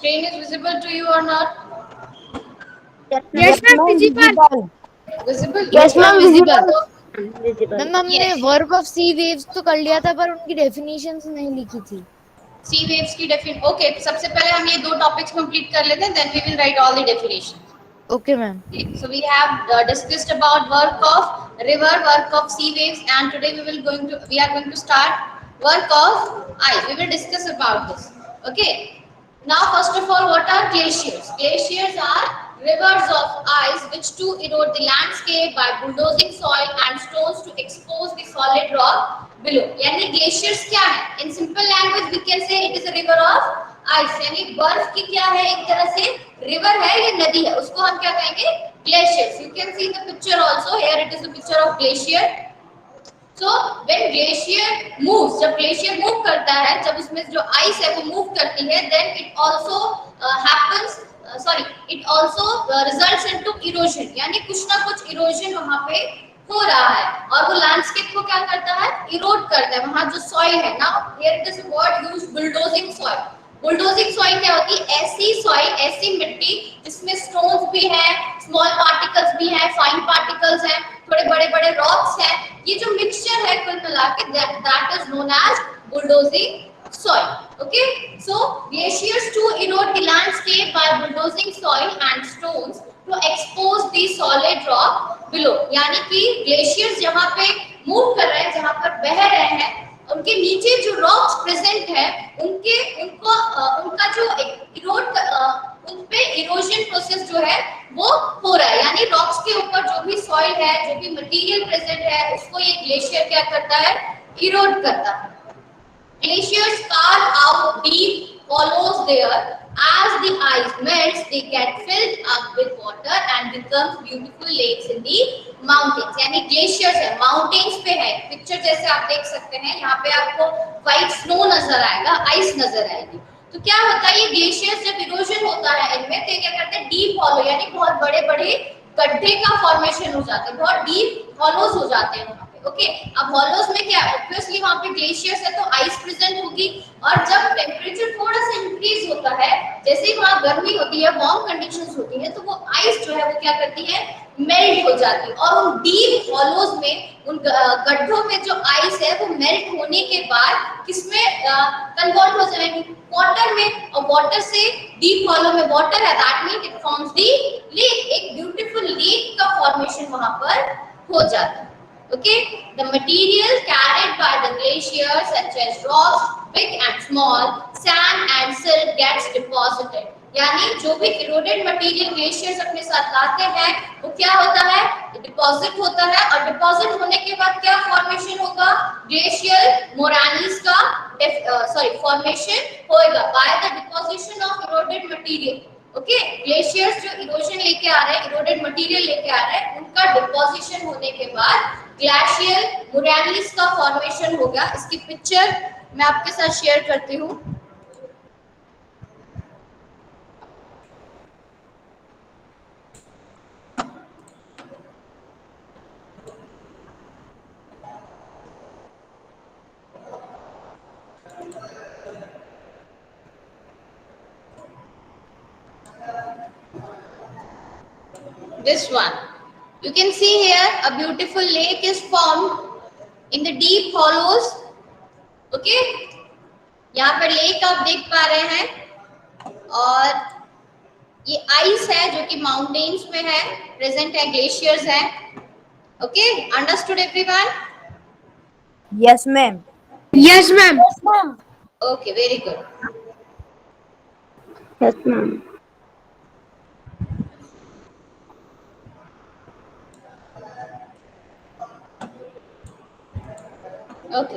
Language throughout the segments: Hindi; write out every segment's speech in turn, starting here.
Screen is visible to you or not? Yes, Yes, ma'am, ma'am, visible. visible. Visible? Yes, Okay. ma'am, Visible. visible. Ma'am Visible. हमने Yes. Work of sea waves तो कर लिया था पर उनकी डेफिनेशंस नहीं लिखी थी. सी वेव्स की डेफिन ओके सबसे पहले हम ये दो टॉपिक्स कंप्लीट कर लेते हैं, then we will write all the definition. Okay ma'am. Okay, so we have discussed about work of river, work of sea waves, and today we are going to start work of ice. We will discuss about this. Okay. Now, first of all, what are glaciers? Glaciers are rivers of ice which to erode the landscape by bulldozing soil and stones to expose the solid rock below. यानी glaciers क्या है? In simple language, we can say it is a river of ice यानी बर्फ की क्या है, एक तरह से रिवर है या नदी है, उसको हम क्या कहेंगे, glaciers. You can see the picture also, here it is the picture of glacier. So when glacier moves, जब ग्लेशियर मूव करता है, जब उसमें जो आइस है वो मूव करती है, then it also happens sorry it also results into erosion, यानी कुछ ना कुछ इरोजन वहां पे हो रहा है और वो लैंडस्केप को क्या करता है, इरोड करता है. वहां जो सॉइल है ना, here it is word used bulldozing soil. Bulldozing soil क्या होती है, ऐसी सॉइल, ऐसी मिट्टी जिसमें स्टोन्स भी हैं, स्मॉल पार्टिकल्स भी हैं, फाइन पार्टिकल्स हैं, थोड़े बड़े बड़े रॉक्स हैं. ये जो मिक्सचर है कुल मिला के that is known as bulldozing soil. Okay, so glaciers to erode the landscape by bulldozing soil and stones to expose the solid rock below. यानी कि ग्लेशियर्स जहाँ पे मूव कर रहे हैं, जहाँ पर बह रहे हैं, उनके नीचे जो रॉक्स प्रेजेंट है, उनका जो इरोड उन पे इरोजन प्रोसेस जो है वो हो रहा है. यानी रॉक्स के ऊपर जो भी सॉइल है, जो भी मटेरियल प्रेजेंट है, उसको ये ग्लेशियर क्या करता है, इरोड करता है. Glaciers carve out deep hollows there. As the ice melts, they get filled up with water and becomes beautiful lakes in the mountains. यानी glaciers है, mountains पे है. पिक्चर जैसे आप देख सकते हैं, यहाँ पे आपको white snow नजर आएगा, ice नजर आएगी. तो क्या होता है, ये ग्लेशियर्स जब इरोजन होता है इनमें, तो क्या करते हैं, डीप हॉलो यानी बहुत बड़े बड़े गड्ढे का फॉर्मेशन हो जाता है, बहुत डीप हॉलोज हो जाते हैं वहां पे. ओके, अब हॉलोज में क्या है, ऑब्वियसली वहां पे ग्लेशियर्स है तो आइस प्रेजेंट होगी, और जब टेम्परेचर थोड़ा सा इंक्रीज होता है, जैसे ही वहां गर्मी होती है, वार्म कंडीशंस होती है, तो वो आइस जो है वो क्या करती है, मेल्ट हो जाती है. और उन डीप हॉलोज में, उन गड्ढों में जो आइस है वो मेल्ट होने के बाद किसमें कन्वर्ट हो जाएगी, वाटर में. और वाटर से डीप हॉलो में वाटर है, that mean it forms the lake. एक ब्यूटीफुल लेक का फॉर्मेशन वहां पर हो जाता है. Okay, the material carried by the glaciers such as rocks, big and small, sand and silt gets deposited. यानी जो भी eroded material glaciers अपने साथ लाते हैं, वो क्या होता है, डिपॉजिट होता है. और डिपॉजिट होने के बाद क्या फॉर्मेशन होगा, ग्लेशियल मोरानीज का फॉर्मेशन होएगा by the deposition of eroded material. Okay, glaciers जो इरोजन लेके आ रहे हैं, इरोडेड मटेरियल लेके आ रहे हैं, उनका डिपोजिशन होने के बाद ग्लेशियल मोरानीज का फॉर्मेशन हो गया. इसकी पिक्चर मैं आपके साथ शेयर करती हूँ. This one. You can see here a beautiful lake is formed in the deep hollows. Okay, यहाँ पर लेक आप देख पा रहे हैं, और ये आइस है जो कि माउंटेन्स में है, प्रेजेंट है, ग्लेशियर्स है. Okay, understood everyone? Yes, ma'am. Yes ma'am. Yes, ma'am. Okay, very good. Yes, ma'am. Okay,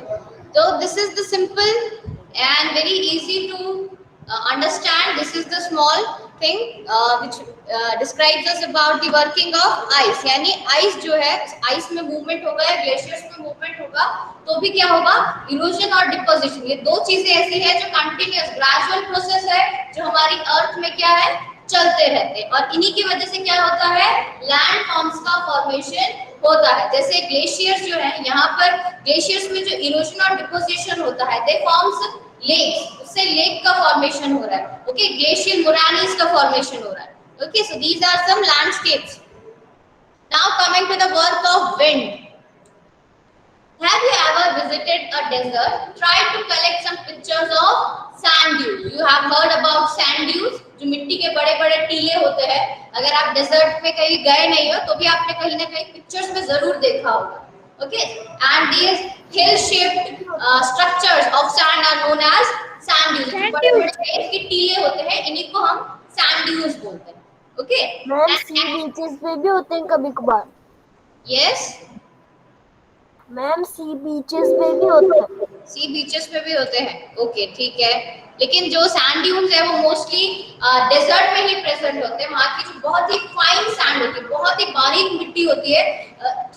so this is the simple and very easy to understand. This is the small thing which describes us about the working of ice. यानी ice जो है, ice में movement होगा या glaciers में movement होगा, तो भी क्या होगा, erosion और deposition. ये दो चीजें ऐसी है जो continuous gradual process है, जो हमारी अर्थ में क्या है, चलते रहते हैं. और इन्हीं की वजह से क्या होता है, लैंड फॉर्म्स का फॉर्मेशन होता है. जैसे ग्लेशियर्स जो है, यहाँ पर ग्लेशियर्स में जो इरोजन और डिपोजिशन होता है, दे फॉर्म्स लेक्स, उससे लेक का फॉर्मेशन हो रहा है. ओके, ग्लेशियल मोरानीज का फॉर्मेशन हो रहा है. Okay, so these are some landscapes. Now coming to the work of wind. Have you ever visited a desert? Try to collect some pictures of sand dunes. You have heard about sand dunes, जो मिट्टी के बड़े-बड़े टीले होते हैं. अगर आप डेजर्ट में कहीं गए नहीं हो तो भी आपने कहीं ना कहीं पिक्चर्स में जरूर देखा होगा. Okay, and these hill-shaped structures of sand are known as sand dunes. जो बड़े-बड़े रेत के टीले होते हैं, इन्हीं को हम sand dunes बोलते हैं. Okay. मैम सी बीचेस पे भी होते हैं कभी कभार. Yes. मैम सी बीचेस पे भी होते हैं. सी बीचेस पे भी होते हैं. ओके, ठीक है. लेकिन जो सैंड ड्यून्स है वो मोस्टली डेजर्ट में ही प्रेजेंट होते हैं. वहाँ की जो बहुत ही फाइन सैंड होती है, बहुत ही बारीक मिट्टी होती है.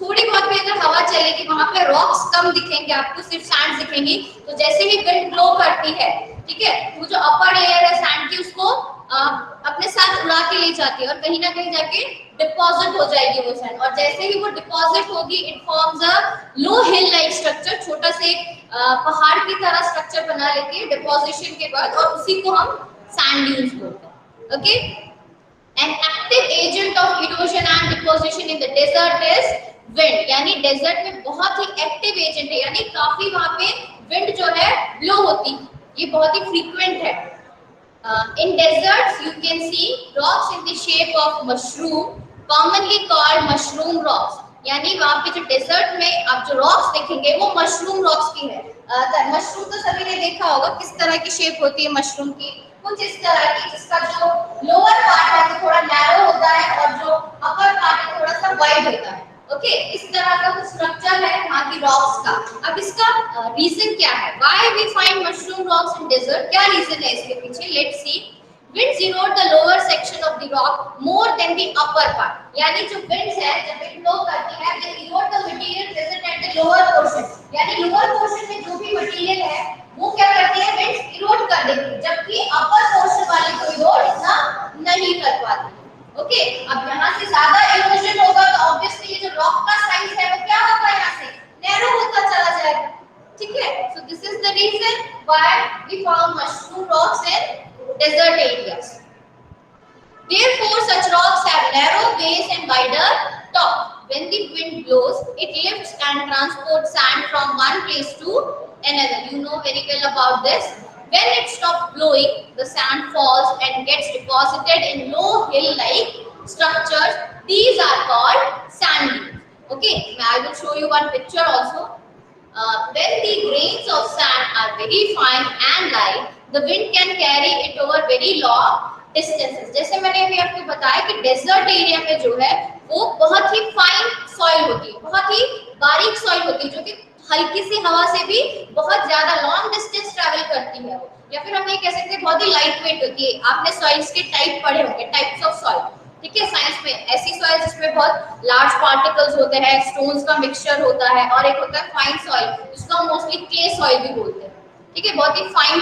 थोड़ी बहुत भी अगर हवा चलेगी वहाँ पे रॉक्स कम दिखेंगे आपको, सिर्फ सैंड दिखेंगी. तो जैसे ही विंड ब्लो करती है, ठीक है, वो जो अपर लेयर है सैंड की उसको अपने साथ उड़ा के ले जाती है और कहीं ना कहीं जाके डिपॉजिट हो जाएगी वो सैंड. और जैसे ही वो डिपॉजिट होगी, it forms a low hill like structure. छोटा से पहाड़ की तरह स्ट्रक्चर बना लेती है डिपॉजिशन के बाद, और उसी को हम सैंड ड्यून्स बोलते हैं. Okay, an active agent of erosion and deposition in the desert is wind. यानी डेजर्ट में बहुत ही एक्टिव एजेंट है, यानी काफी वहां पे विंड जो है ब्लो होती है. ये बहुत ही फ्रीक्वेंट है. In deserts, you can see rocks in the shape of mushroom, commonly called mushroom rocks. यानी वहाँ पे जो डेजर्ट में आप जो रॉक्स देखेंगे वो मशरूम रॉक्स की है. मशरूम तो सभी ने देखा होगा किस तरह की शेप होती है मशरूम की. कुछ इस तरह की, जिसका जो लोअर पार्ट है वो थोड़ा नैरो होता है और जो अपर पार्ट है थोड़ा सा वाइड होता है. ओके, इस तरह का कुछ स्ट्रक्चर है वहाँ की रॉक्स का. अब इसका रीजन क्या है? Why we find mushroom rocks in desert? क्या रीजन है इसके पीछे? Let's see. Winds erode the lower section of the rock more than the upper part. यानी जो winds है जब wind blow करती है, they erode the material present at the lower portion. यानी lower portion में जो भी material है वो क्या करती है? winds erode कर देती है, जबकि upper portion वाले को erode इतना नहीं कर पाती. ओके, अब यहाँ से ज्यादा erosion होगा तो ऑब्वियसली ये जो रॉक का साइज है वो क्या होगा? यहाँ से नैरो होता चला जाएगा. ठीक है, so this is the reason why we found mushroom rocks in desert areas. Therefore, such rocks have narrow base and wider top. When the wind blows, it lifts and transports sand from one place to another. You know very well about this. When it stops blowing, the sand falls and gets deposited in low hill-like structures. These are called sand dunes. Okay, I will show you one picture also. When the grains of sand are very fine and light, the wind can carry it over very long distances. जैसे मैंने अभी आपको बताया कि डेजर्ट एरिया में जो है वो बहुत ही फाइन सॉइल होती है, बहुत ही बारीक सॉइल होती है, जो कि हल्की सी हवा से भी बहुत ज्यादा लॉन्ग डिस्टेंस ट्रैवल करती है वो. या फिर हम ये कह सकते हैं बहुत ही लाइट वेट होती है. आपने सॉइल्स के टाइप पढ़े होंगे, टाइप्स ऑफ सॉइल. ठीक है, साइंस में ऐसी सॉइल जिसमें बहुत लार्ज पार्टिकल्स होते हैं, स्टोन्स का मिक्सचर होता है, और एक होता है फाइन सॉइल जिसको हम मोस्टली क्ले सॉइल भी बोलते हैं. ठीक है, बहुत ही फाइन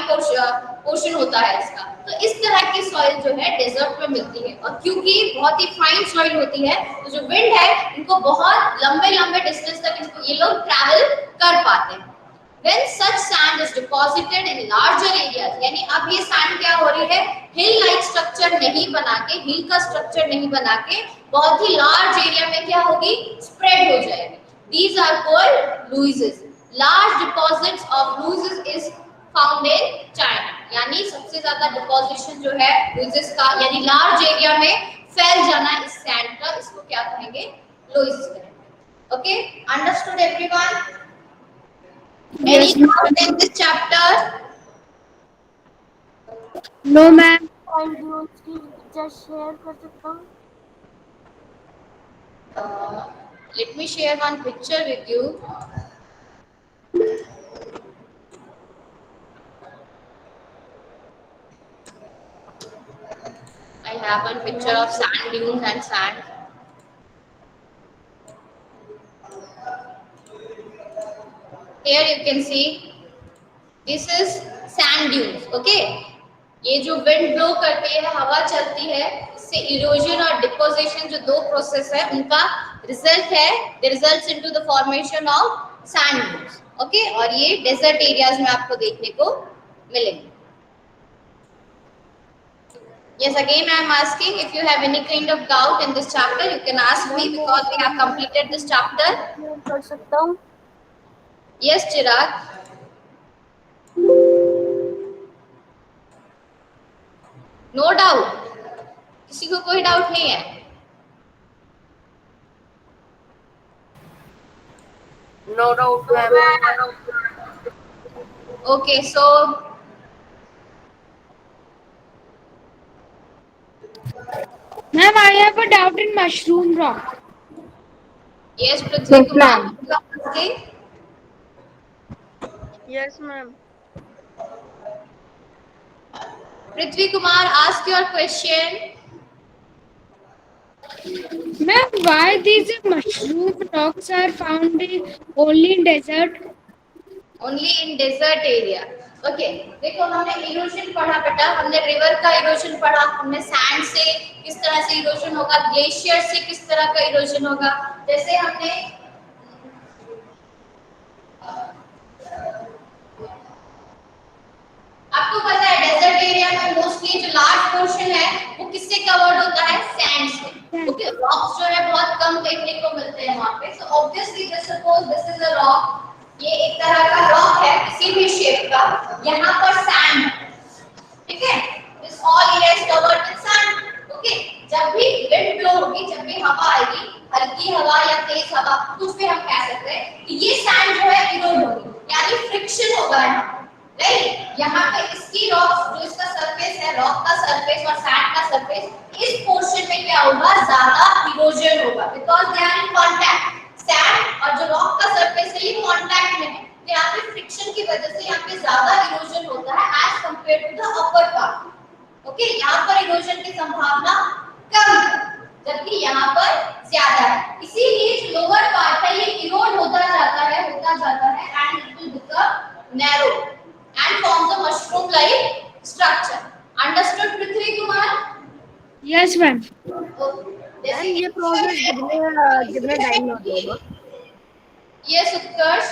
पोर्शन होता है इसका. तो इस तरह की सॉइल जो है डेजर्ट में मिलती है, और क्योंकि बहुत ही फाइन सॉइल होती है तो जो विंड है इनको बहुत लंबे लंबे डिस्टेंस तक इनको ये लोग ट्रैवल कर पाते हैं. When such sand is deposited in larger areas, यानी अब ये सैंड क्या हो रही है? हिल लाइक स्ट्रक्चर नहीं बना के, हिल का स्ट्रक्चर नहीं बना के, बहुत ही लार्ज एरिया में क्या होगी? स्प्रेड हो जाएगी. These are called lewis. Large deposits of lewis is found in China. यानी सबसे ज्यादा डिपोजिशन जो है lewis का, यानी लार्ज एरिया में फैल जाना इस सैंड का, इसको क्या कहेंगे? lewis कहेंगे. Okay, understood everyone? Any doubt in this chapter? No, ma'am. Sand dunes की पिक्चर शेयर कर सकता हूँ? Let me share one picture with you. I have one picture of sand dunes and sand. Here you can see this is sand dunes. Okay, ये जो wind blow करती है, हवा चलती है, इससे erosion और deposition जो दो process है उनका result है, they results into the formation of sand dunes. Okay, और ये desert areas में आपको देखने को मिलेंगे. Yes, again I am asking if you have any kind of doubt in this chapter, you can ask me because we have completed this chapter. कर सकता हूँ. Yes, Chirag. No doubt. किसी को कोई डाउट नहीं है? No doubt, ma'am. Okay, so Ma'am, I have a doubt in mushroom rock. yes, Prithvi Yes, Kumar, ma'am. you are asking. Yes, ma'am. Prithvi Kumar, ask your question. Ma'am, why these mushroom rocks are found only in desert? Only in desert area. Okay, देखो हमने इरोजन पढ़ा बेटा, हमने रिवर का इरोजन पढ़ा, हमने सैंड से किस तरह से इरोजन होगा, ग्लेशियर से किस तरह का इरोजन होगा. जैसे हमने आपको पता है डेजर्ट एरिया में मोस्टली जो लार्ज पोर्शन है वो किससे कवर्ड होता है, सैंड से. ओके, रॉक्स जो है बहुत कम देखने को मिलते हैं वहां पे. So obviously just suppose this is a rock, ये एक तरह का रॉक है किसी भी शेप का, यहाँ पर सैंड है. ठीक है, this all area is covered with sand. Okay, जब भी विंड ब्लो होगी, जब भी हवा आएगी, हल्की हवा या तेज हवा, कुछ भी हम कह सकते हैं कि ये सैंड जो है इरोड होगी, यानी फ्रिक्शन होगा यहाँ, राइट. यहाँ पे इसकी रॉक जो इसका सरफेस है, रॉक का सरफेस और सैंड का सरफेस, इस पोर्शन में क्या होगा, ज्यादा इरोजन होगा because they are in contact. Sand और जो रॉक का सरफेस है ये कांटेक्ट में है, तो यहाँ पे फ्रिक्शन की वजह से यहाँ पे ज्यादा इरोजन होता है as compare to the upper part. Okay, यहाँ पर इरोजन की संभावना कम है जबकि यहाँ पर ज्यादा है. इसीलिए जो लोअर पार्ट है ये इरोड होता जाता है and it will become narrow and forms a mushroom like structure. Understood, Prithvi Kumar? Yes, ma'am. Yes, ये प्रोसेस कितने टाइम में होता होगा? yes, उत्कर्ष.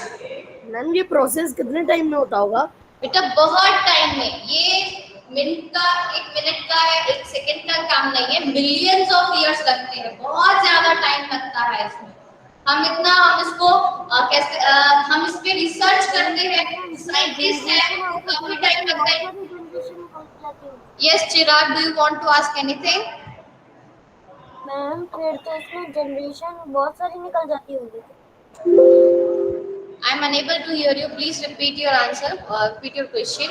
मैम ये प्रोसेस कितने टाइम में होता होगा? बेटा बहुत टाइम में, ये मिनट का, एक मिनट का है, एक सेकंड का काम नहीं है, मिलियंस ऑफ इयर्स लगते हैं, बहुत ज्यादा टाइम लगता है इसमें. हम इसको कैसे हम इस पे रिसर्च करते हैं, साइंटिस्ट हैं, काफी टाइम लगता है. Yes Chirag, do you want to ask anything? Ma'am फिर तो इसमें जनरेशन बहुत सारी निकल जाती होगी. I am unable to hear you. Please repeat your answer or repeat your question.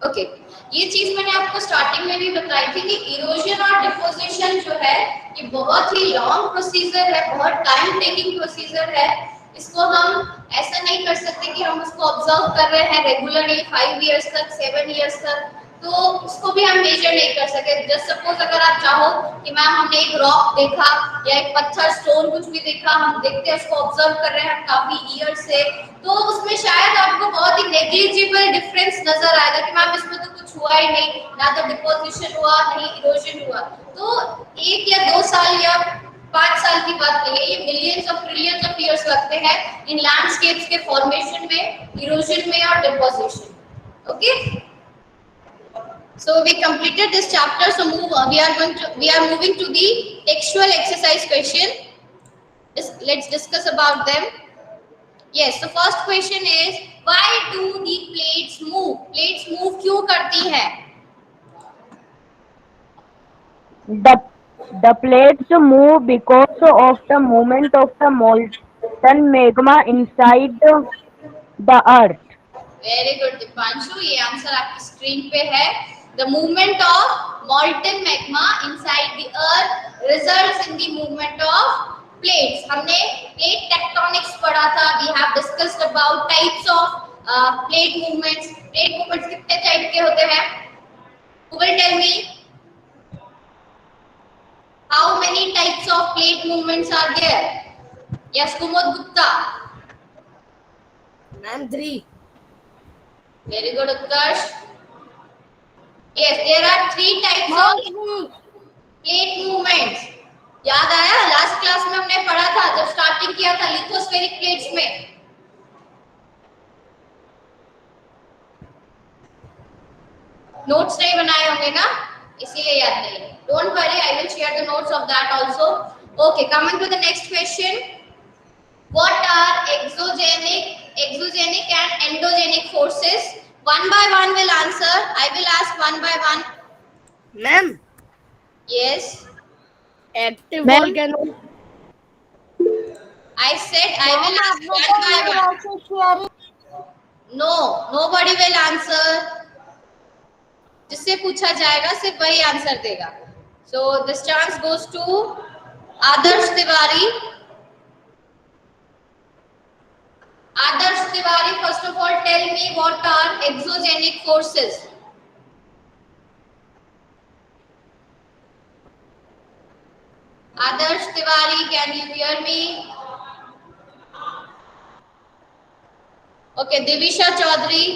Okay, ये चीज मैंने आपको स्टार्टिंग में भी बताई थी कि इरोजन और डिपोजिशन जो है ये बहुत ही लॉन्ग प्रोसीजर है, बहुत टाइम टेकिंग प्रोसीजर है. इसको हम ऐसा नहीं कर सकते कि हम उसको ऑब्जर्व कर रहे हैं रेगुलरली 5 इयर्स तक, 7 इयर्स तक, तो उसको भी हम मेजर नहीं कर सकते. जस्ट सपोज अगर आप चाहो कि मैम हमने एक रॉक देखा या एक पत्थर, स्टोन, कुछ भी देखा, हम देखते हैं उसको ऑब्जर्व कर रहे हैं काफी ईयर से, तो उसमें शायद आपको बहुत ही नेग्लिजिबल डिफरेंस नजर आएगा कि मैम इसमें तो कुछ हुआ ही नहीं, ना तो डिपोजिशन हुआ, नहीं इरोजन हुआ. तो 1 या 2 साल या 5 साल की बात नहीं है, ये millions of trillions of years लगते हैं इन लैंडस्केप्स के फॉर्मेशन में, इरोजन में और deposition. Okay, so we completed this chapter, so we are moving to the textual exercise question. Let's discuss about them. Yes, so first question is why do the plates move? Plates move क्यों करती है? The plates move because of the movement of the molten magma inside the earth. Very good Deepanshu, ये आंसर आपकी स्क्रीन पे है. The movement of molten magma inside the earth results in the movement of plates. हमने प्लेट टेक्टोनिक्स पढ़ा था. We have discussed about types of plate movements. Plate movements कितने टाइप के होते हैं? Who will tell me how many types of plate movements are there? Yes, Kumud Gupta. Ma'am 3. Very good, Utkarsh. Yes, there are 3 types of plate movements. याद आया? लास्ट क्लास में हमने पढ़ा था जब स्टार्टिंग किया था लिथोस्फेरिक प्लेट्स में। नोट्स नहीं बनाए होंगे ना, इसीलिए याद नहीं। Don't worry, I will share the notes of that also. Okay, coming to the next question, what are exogenic and endogenic forces? One by one will answer. I will ask one by one. Ma'am, Yes, active Ma'am. volcano. I said I will ask आपने one by तो one. ऐसे sharing No, nobody will answer. जिससे पूछा जाएगा सिर्फ वही आंसर देगा. So this chance goes to Adarsh Tiwari. Adarsh Tiwari, first of all, tell me what are exogenic forces? Adarsh Tiwari, can you hear me? Okay, Divisha Chaudhary.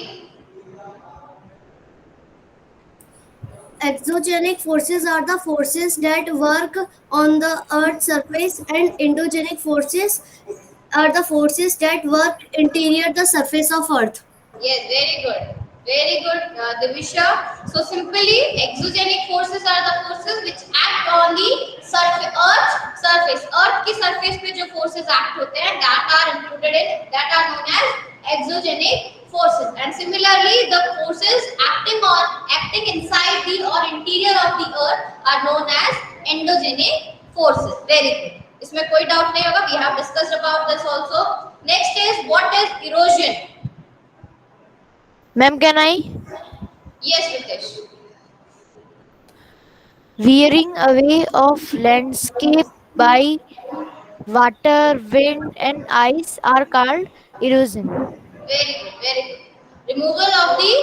Exogenic forces are the forces that work on the Earth's surface, and endogenic forces are the forces that work interior the surface of Earth. Yes, very good, Divisha. So simply, exogenic forces are the forces which act on the Earth's surface. Earth की surface पे जो forces act होते हैं, that are known as exogenic forces. And similarly, the forces acting inside the or interior of the Earth are known as endogenic forces. Very good. इसमें कोई doubt नहीं होगा. We have discussed about this also. Next is, what is erosion? Ma'am, can I? Yes, Ritesh. Wearing away of landscape by water, wind, and ice are called erosion. Very good, very good. Removal of the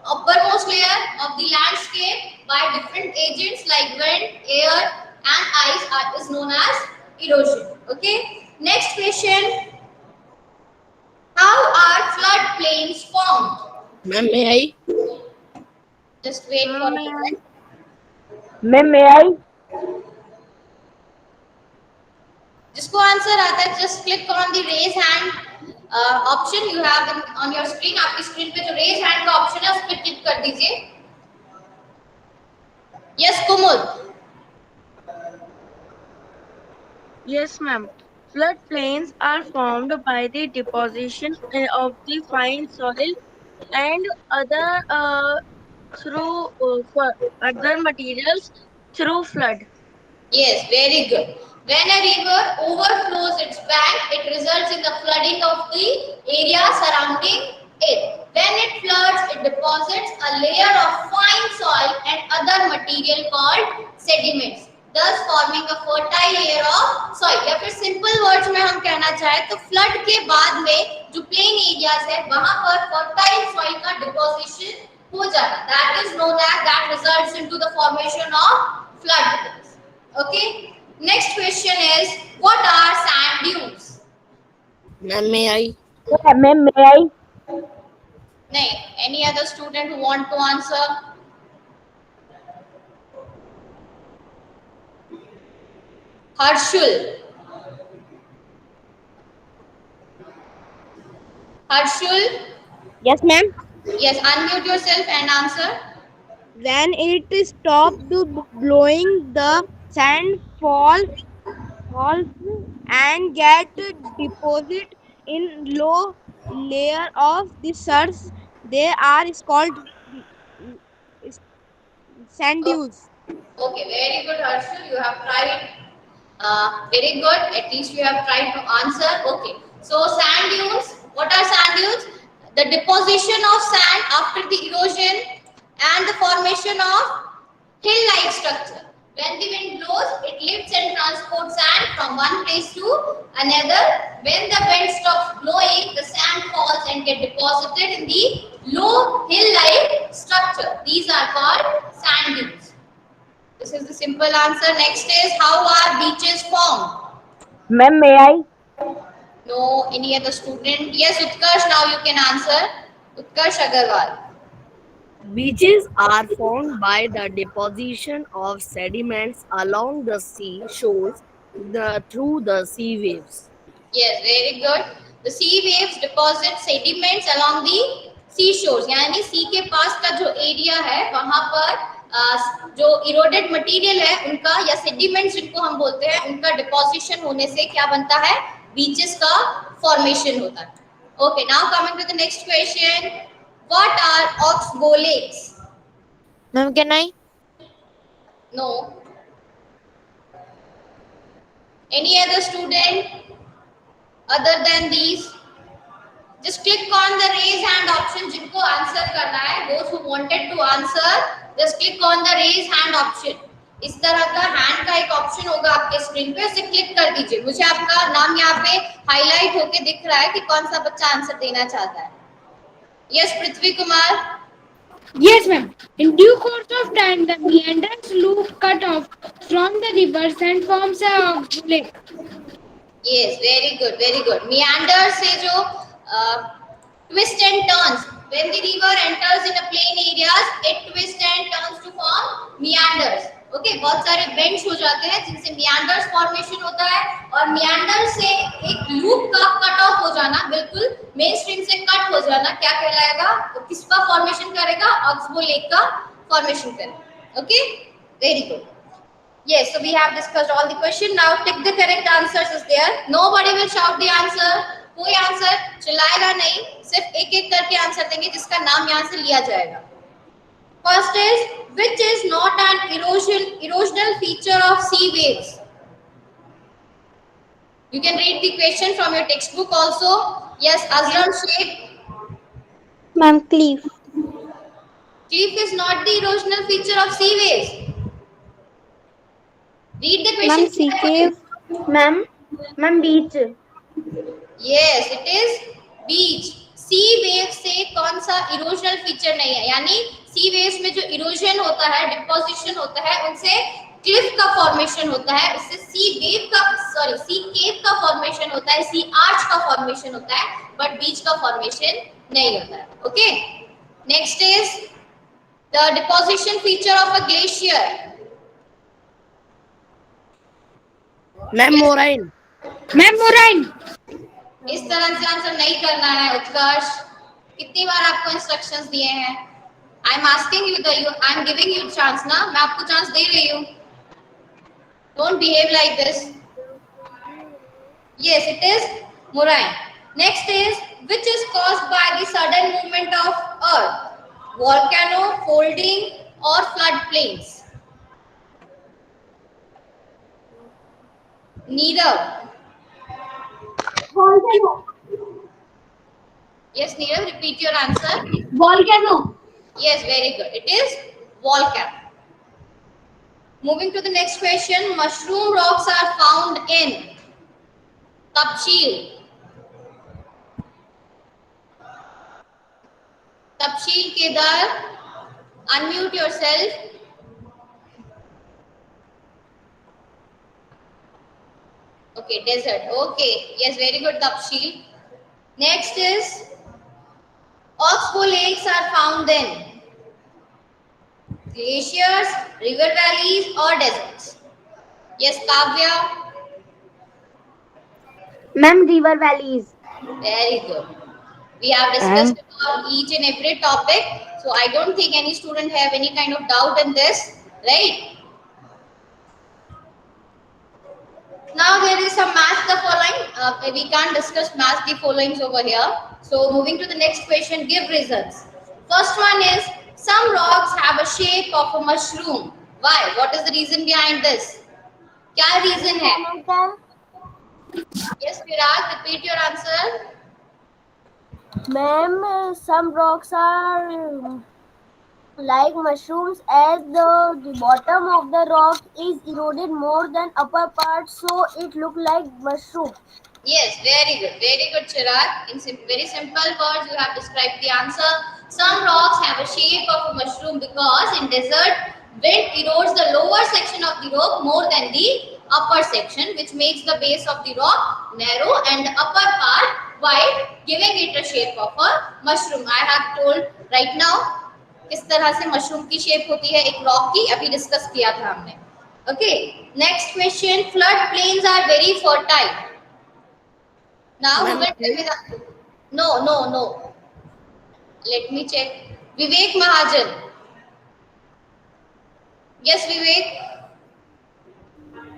uppermost layer of the landscape by different agents like wind, air, and ice is known as erosion. Okay. Next question. How are flood plains formed? Ma'am, may I? Just wait for a moment. Ma'am, may I? जिसको आंसर आता है just click on the raise hand option you have on your screen. आपकी स्क्रीन पे जो raise hand का ऑप्शन है उस पर क्लिक कर दीजिए. Yes, Kumud. Yes, ma'am. Floodplains are formed by the deposition of the fine soil and other materials through flood. Yes, very good. When a river overflows its bank, it results in the flooding of the area surrounding it. When it floods, it deposits a layer of fine soil and other material called sediments, thus forming a fertile layer of soil. या फिर simple words में हम कहना चाहें तो flood के बाद में जो plain areas है वहां पर fertile soil का deposition हो जाना. That is known as, that results into the formation of flood. Okay. Next question is, what are sand dunes? Ma'am, may I? Yeah, ma'am, may I? No. Any other student who want to answer? Harshul. Harshul. Yes, ma'am. Yes. Unmute yourself and answer. When it stops blowing, the sand falls and get deposited in low layer of the surface. They are called sand dunes. Okay. Very good, Harshul. You have tried. Very good. At least you have tried to answer. Okay. So sand dunes. What are sand dunes? The deposition of sand after the erosion and the formation of hill-like structure. When the wind blows, it lifts and transports sand from one place to another. When the wind stops blowing, the sand falls and get deposited in the low hill-like structure. These are called sand dunes. This is the simple answer. Next is, how are beaches formed? Ma'am, may I? No, any other student? Yes, Utkarsh, now you can answer. Utkarsh Agarwal. Beaches are formed by the deposition of sediments along the sea shores through the sea waves. Yes, very good. The sea waves deposit sediments along the seashores, यानी sea के पास का जो एरिया है वहां पर जो इरोडेड मटेरियल है उनका या सेडिमेंट्स जिनको हम बोलते हैं उनका डिपोजिशन होने से क्या बनता है? बीचेस का फॉर्मेशन होता है. Okay, now coming to the next question. What are oxbow lakes? Ma'am, can I? No. Any other student other than these? Just click on the raise hand option जिनको आंसर करना है. Those who wanted to answer, just click on the raise hand option. इस तरह का हैंड का एक ऑप्शन होगा आपके स्क्रीन पे, उसे क्लिक कर दीजिए. मुझे आपका नाम यहाँ पे हाईलाइट होके दिख रहा है कि कौन सा बच्चा आंसर देना चाहता है. Yes, Prithvi Kumar. Yes, ma'am. In due course of time, the meanders loop cut off from the rivers and forms a lake. Yes, very good, very good. Meander से जो twist and turns. When the river enters in a plain areas, it twists and turns to form meanders. Okay, बहुत सारे bends हो जाते हैं जिनसे meanders formation होता है और meander से एक loop का cut off हो जाना, बिल्कुल main stream से cut हो जाना क्या कहलाएगा? तो किसका formation करेगा? Oxbow lake का formation करेगा. Okay, very good. Yes, so we have discussed all the question. Now tick the correct answers is there. Nobody will shout the answer. कोई आंसर चिल्लाएगा नहीं, सिर्फ एक एक करके आंसर देंगे जिसका नाम यहाँ से लिया जाएगा. First is which is not an erosional feature of sea waves. You can read the question from your textbook also. Yes, Azram Sheikh. Ma'am, cliff. Cliff is not the erosional feature of sea waves. Read the question. Ma'am, sea cave. Ma'am, beach. Yes, it is beach. Sea wave से कौन सा इरोजनल फीचर नहीं है, यानी सी वेव्स में जो इरोजन होता है, डिपोजिशन होता है, उनसे क्लिफ का फॉर्मेशन होता है, उससे सी वेव का सी केव का फॉर्मेशन होता है, सी आर्च का फॉर्मेशन होता है, बट बीच का फॉर्मेशन नहीं होता है. Okay, next is the deposition feature of a glacier. Ma'am moraine. Ma'am moraine. इस तरह से आंसर नहीं करना है उत्कर्ष. कितनी बार आपको इंस्ट्रक्शंस दिए हैं? I am asking you I am giving you chance ना, मैं आपको चांस दे रही हूँ. Don't behave like this. Yes, it is moraine. Next is which is caused by the sudden movement of earth, volcano, folding और flood plains. Neerav. Volcano. Yes, Neerav, repeat your answer. Volcano. Yes, very good. It is volcano. Moving to the next question. Mushroom rocks are found in Tapshil. Tapshil Kedar, unmute yourself. Okay, desert. Okay, yes, very good, Tapshil. Next is oxbow lakes are found in glaciers, river valleys or deserts. Yes, Kavya. Ma'am, river valleys. Very good. We have discussed about each and every topic, so I don't think any student have any kind of doubt in this, right? Now there is some match the following. We can't discuss match the followings over here. So moving to the next question, give reasons. First one is some rocks have a shape of a mushroom. Why? What is the reason behind this? क्या reason है? Yes, Viraj, repeat your answer. Ma'am, some rocks are like mushrooms as the bottom of the rock is eroded more than upper part, so it look like mushroom. Yes, very good, Chirag. In very simple words, you have described the answer. Some rocks have a shape of a mushroom because in desert, wind erodes the lower section of the rock more than the upper section, which makes the base of the rock narrow and the upper part wide, giving it a shape of a mushroom. I have told right now. किस तरह से मशरूम की शेप होती है एक रॉक की, अभी डिस्कस किया था हमने। Okay, next question, flood plains are very fertile. Now Ma'am, no, let me check. Vivek Mahajan, yes Vivek.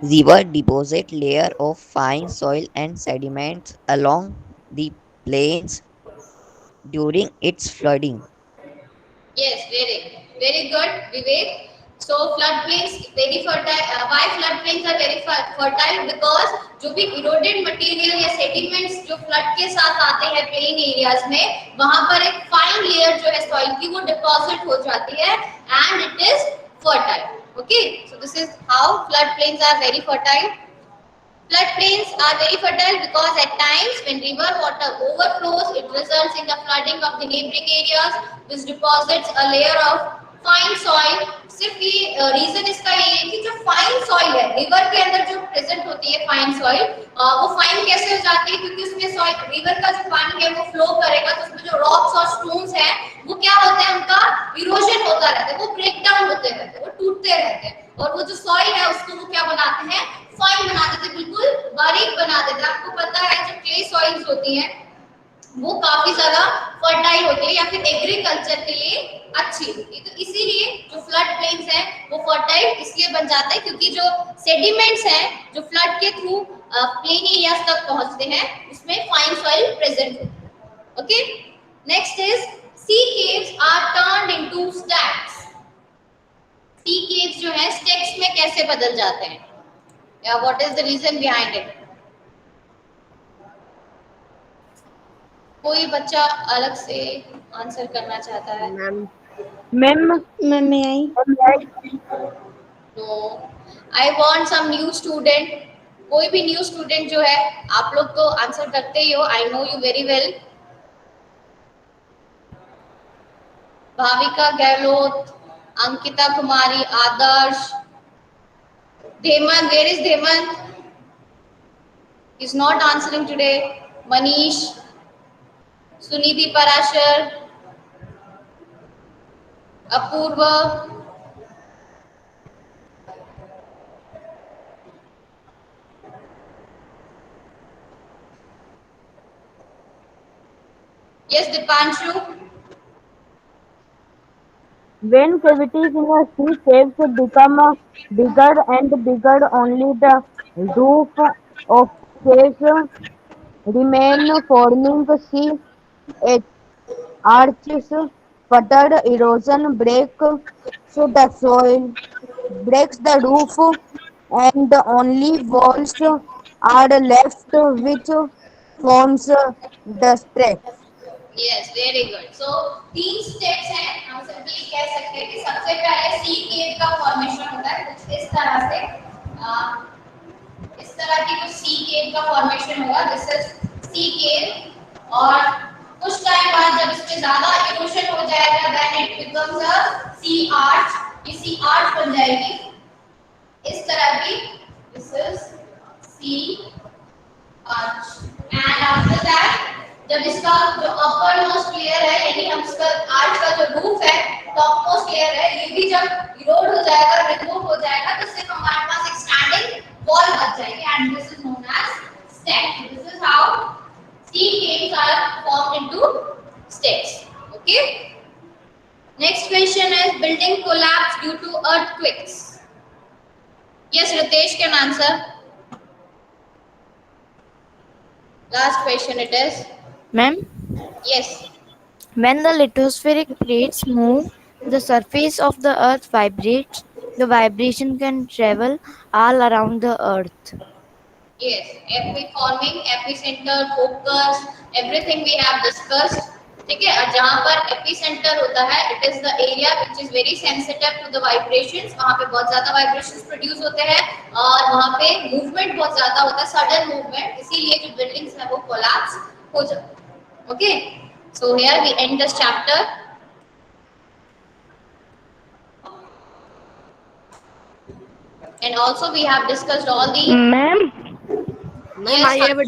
River deposit layer of fine soil and sediments along the plains during its flooding. Yes, very good, Vivek. So floodplains very fertile. Why floodplains are very fertile? Because जो भी eroded material या sediments जो flood के साथ आते हैं plain areas में, वहाँ पर एक fine layer जो है soil की वो deposit हो जाती है and it is fertile. Okay, so this is how floodplains are very fertile. Floodplains are very fertile because at times when river water overflows, it results in the flooding of the neighboring areas. This deposits a layer of fine soil. सिर्फ ये रीजन इसका ये है कि जो फाइन सॉइल है रिवर के अंदर जो प्रेजेंट होती है फाइन सॉइल, वो फाइन कैसे हो जाती है? क्योंकि उसमें सॉइल रिवर का जो पानी है वो फ्लो करेगा तो उसमें जो रॉक्स और स्टोन्स हैं वो क्या होते हैं, उनका इरोजन होता रहता है, वो ब्रेक डाउन होते रहते हैं, वो टूटते रहते हैं और वो जो सॉइल है उसको वो क्या बनाते हैं, फाइन बना देते हैं, बिल्कुल बारीक बना देते हैं। आपको पता है जो क्ले सॉइल्स होती हैं वो काफी ज्यादा फर्टाइल होती है या फिर एग्रीकल्चर के लिए अच्छी होती है, तो इसीलिए जो फ्लड प्लेन्स हैं वो फर्टाइल इसलिए बन जाता है क्योंकि जो सेडिमेंट्स हैं जो फ्लड के थ्रू प्लेन एरियाज तक पहुंचते हैं उसमें फाइन सॉइल प्रेजेंट होती है। Okay, next is sea caves are turned into stacks. Sea caves जो है स्टैक्स में कैसे बदल जाते हैं या what is the reason behind it? कोई बच्चा अलग से आंसर करना चाहता है? मैम मैं आई। No, I want some new student. कोई भी न्यू स्टूडेंट जो है, आप लोग तो आंसर करते ही हो, I know you very well. Bhavika Gahlot, Ankita Kumari, Adarsh, Dhemant, where is Dhemant? Is not answering today. Manish, Sunidhi Parashar, Apurv, yes Deepanshu. when cavities in a sea caves become bigger and bigger, only the roof of caves remain, forming sea arches. Further erosion breaks the roof, and only walls are left, which forms the stretch. Yes very good. So 3 steps हैं, हम सिंपली कह सकते हैं कि सबसे पहले सी केव का फॉर्मेशन होता है कुछ इस तरह से, इस तरह की जो सी केव का फॉर्मेशन होगा, दिस इज सी केव, और कुछ टाइम बाद जब इसमें ज्यादा इरोजन हो जाएगा then it becomes a sea arch. ये सी आर्च बन जाएगी इस तरह की, this is sea arch. And after that जब इसका जो अपर मोस्ट लेयर है यानी हम इसका आर्च का जो रूफ है टॉप मोस्ट लेयर है ये भी जब इरोड हो जाएगा, रिमूव हो जाएगा, तो सिर्फ हमारे पास एक स्टैंडिंग वॉल बच जाएगी and this is known as stack. This is how sea caves are formed into stacks. Okay, next question is building collapse due to earthquakes. Yes Ritesh can answer. Last question it is. Ma'am, Yes. when the lithospheric plates move, the surface of the earth vibrates. The vibration can travel all around the earth. Yes. Epiforming, epicenter, focus, everything we have discussed. ठीक है, और जहाँ पर एपिसेंटर होता है it is the area which is very sensitive to the vibrations. वहाँ पे बहुत ज्यादा वाइब्रेशंस प्रोड्यूस होते हैं और वहाँ पे मूवमेंट बहुत ज्यादा होता है, सडन मूवमेंट, इसीलिए जो बिल्डिंग्स है वो कोलैप्स हो जाते हैं। Okay, so here we end this chapter. And also we have discussed all the ma'am I have